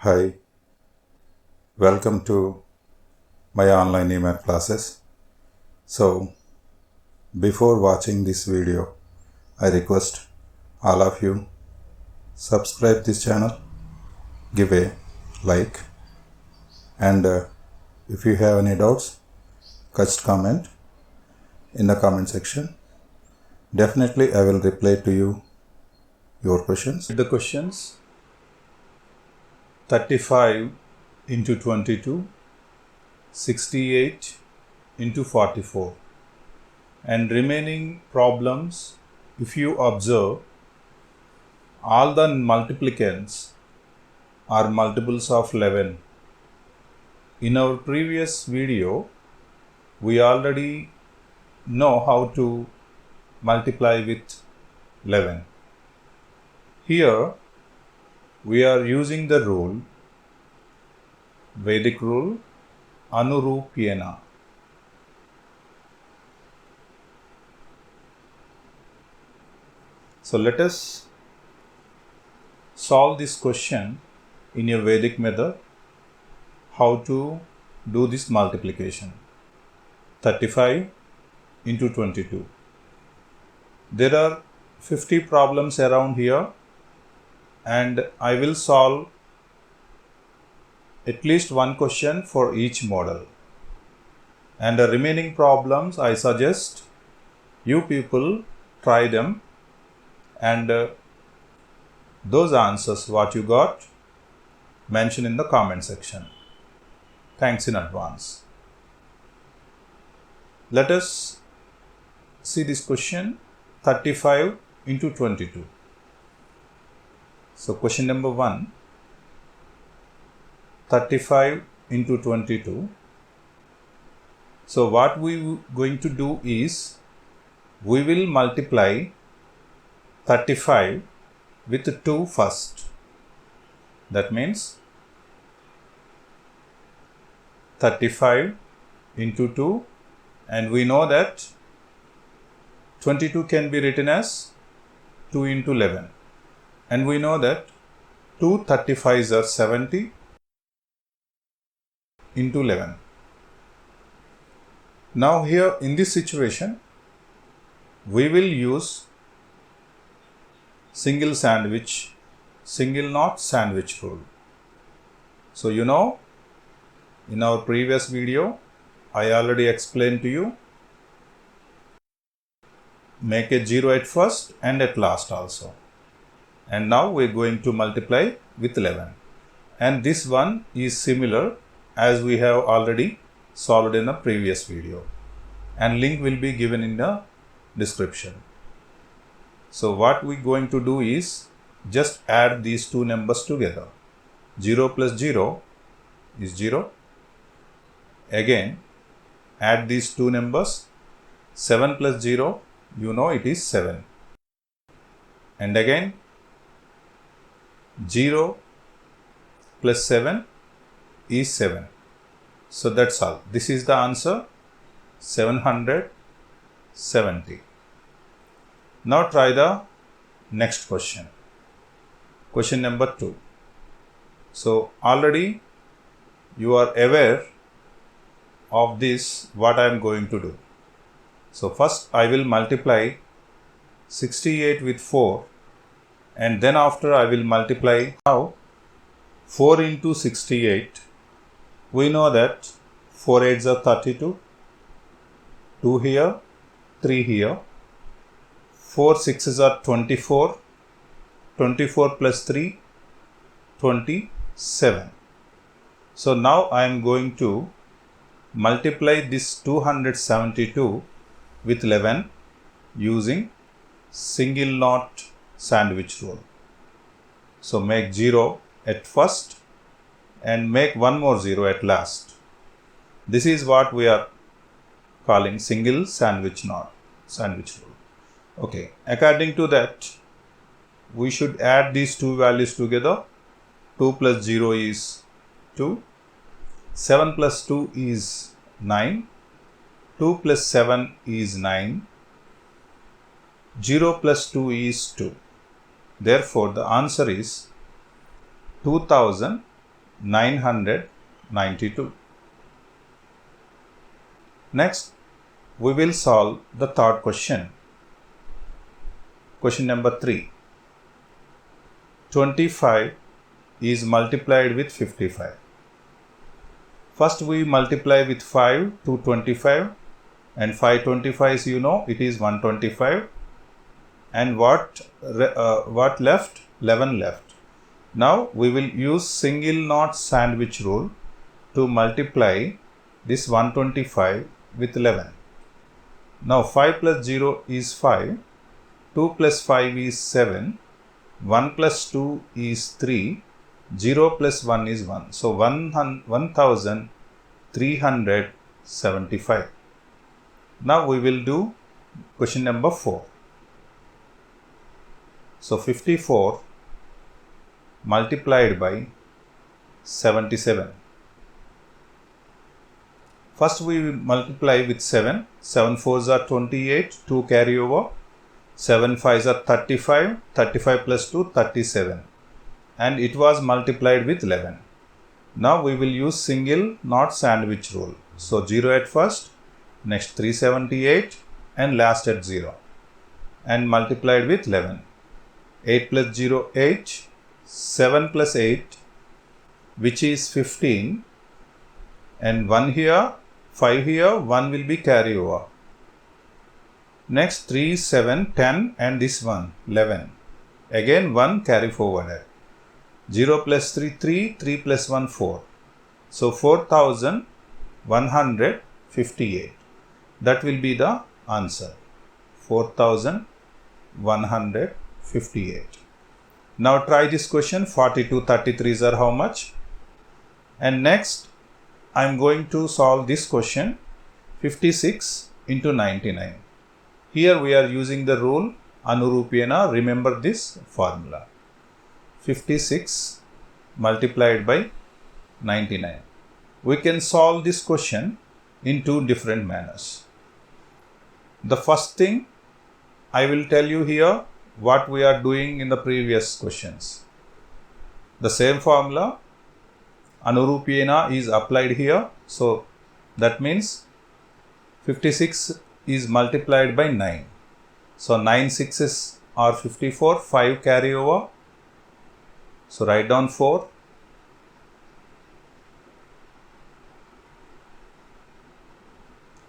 Hi, welcome to my online E-Math classes. So, before watching this video, I request all of you subscribe this channel, give a like, and if you have any doubts, just comment in the comment section. Definitely I will reply to your questions. The questions 35 into 22, 68 into 44. And remaining problems, if you observe, all the multiplicants are multiples of 11. In our previous video, we already know how to multiply with 11. Here, we are using the rule, Vedic rule, Anurupyena. So let us solve this question in a Vedic method, how to do this multiplication. 35 into 22. There are 50 problems around here, and I will solve at least one question for each model. And the remaining problems, I suggest you people try them, and those answers what you got, mention in the comment section. Thanks in advance. Let us see this question, 35 into 22. So question number 1, 35 into 22. So what we going to do is, we will multiply 35 with 2 first. That means 35 into 2, and we know that 22 can be written as 2 into 11, and we know that 2 35s are 70 into 11. Now here in this situation, we will use single knot sandwich rule. So you know, in our previous video, I already explained to you, make a 0 at first and at last also. And now we are going to multiply with 11. And this one is similar as we have already solved in the previous video. And link will be given in the description. So what we are going to do is, just add these two numbers together. 0 plus 0 is 0. Again, add these two numbers. 7 plus 0, you know it is 7. And again, 0 plus 7 is 7. So that's all. This is the answer, 770. Now try the next question. Question number 2. So already you are aware of this, what I am going to do. So first I will multiply 68 with 4, and then after I will multiply. Now 4 into 68, we know that 4 8s are 32, 2 here, 3 here, 4 6s are 24, 24 plus 3, 27. So now I am going to multiply this 272 with 11 using single knot sandwich rule. So make 0 at first and make one more 0 at last. This is what we are calling single sandwich rule. Okay, according to that, we should add these two values together. 2 plus 0 is 2. 7 plus 2 is 9. 2 plus 7 is 9. 0 plus 2 is 2. Therefore, the answer is 2000 992. Next, we will solve the third question. Question number 3. 25 is multiplied with 55. First we multiply with 5 to 25, and 5 25s, you know, it is 125. And what left? 11 left. Now we will use single knot sandwich rule to multiply this 125 with 11. Now 5 plus 0 is 5, 2 plus 5 is 7, 1 plus 2 is 3, 0 plus 1 is 1. So 1375. Now we will do question number 4. So 54 multiplied by 77. First we multiply with 7. 7 4s are 28, 2 carry over. 7 5s are 35, 35 plus 2, 37. And it was multiplied with 11. Now we will use single knot sandwich rule. So 0 at first, next 378, and last at 0. And multiplied with 11. 8 plus 0, 8. 7 plus 8, which is 15. And 1 here, 5 here, 1 will be carry over. Next 3, 7, 10, and this one 11. Again 1 carry forward. 0 plus 3, 3, 3 plus 1, 4. So 4158. That will be the answer. 4158. Now try this question. 42 33s are how much? And next I am going to solve this question. 56 into 99. Here we are using the rule Anurupena. Remember this formula. 56 multiplied by 99. We can solve this question in two different manners. The first thing, I will tell you here what we are doing in the previous questions. The same formula, Anurupena, is applied here. So that means 56 is multiplied by 9. So 9 6s are 54, 5 carry over. So write down 4.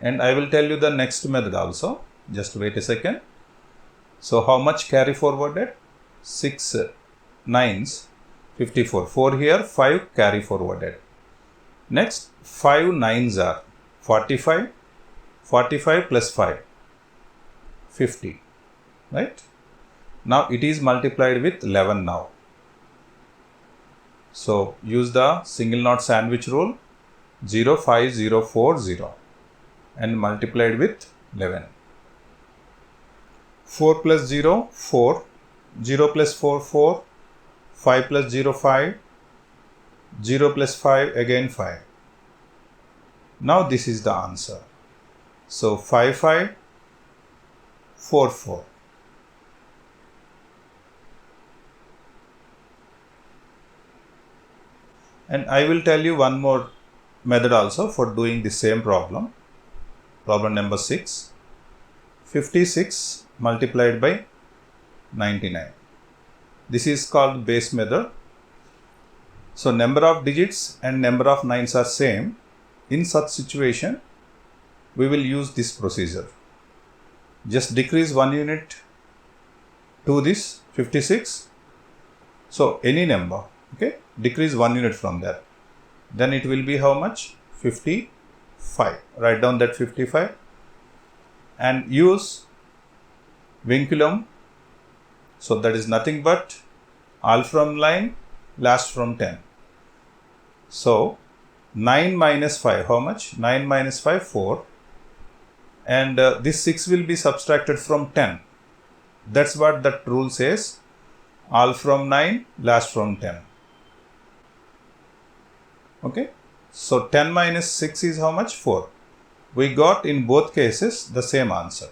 And I will tell you the next method also. Just wait a second. So how much carry forwarded? 6 9s, 54. 4 here, 5 carry forwarded. Next 5 9s are 45. 45 plus 5, 50. Right? Now it is multiplied with 11 now. So use the single knot sandwich rule. 0 5 0 4 0 and multiplied with 11. 4 plus 0 4, 0 plus 4 4, 5 plus 0 5, 0 plus 5 again 5. Now this is the answer. So 5544. And I will tell you one more method also for doing the same problem. Problem number 6. 56 multiplied by 99. This is called base method. So number of digits and number of 9s are same. In such situation, we will use this procedure. Just decrease 1 unit to this 56. So any number, okay, decrease 1 unit from there. Then it will be how much? 55. Write down that 55 and use vinculum. So that is nothing but all from 9, last from 10. So 9 minus 5, how much? 9 minus 5, 4. And this 6 will be subtracted from 10. That's what that rule says. All from 9, last from 10. Okay. So 10 minus 6 is how much? 4. We got in both cases the same answer.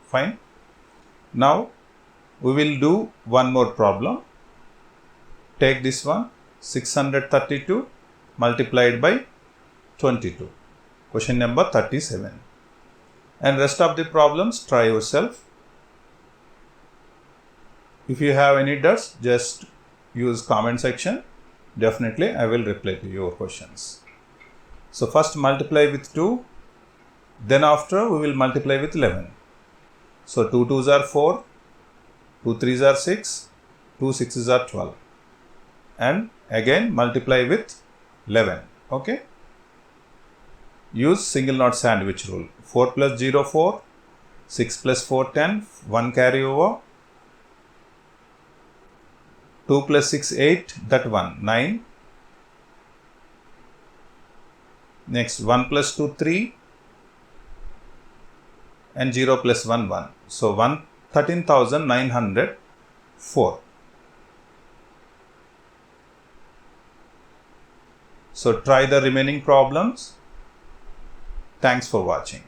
Fine. Now we will do one more problem. Take this one. 632 multiplied by 22. Question number 37. And rest of the problems try yourself. If you have any doubts, just use comment section. Definitely I will reply to your questions. So first multiply with 2. Then after we will multiply with 11. So 2 2s are 4, 2 3s are 6, 2 6s are 12. And again multiply with 11. Okay. Use single knot sandwich rule. 4 plus 0 4, 6 plus 4 10, 1 carry over. 2 plus 6 8, that 1 9. Next 1 plus 2 3 and 0 plus 1 1. So 13,904. So try the remaining problems. Thanks for watching.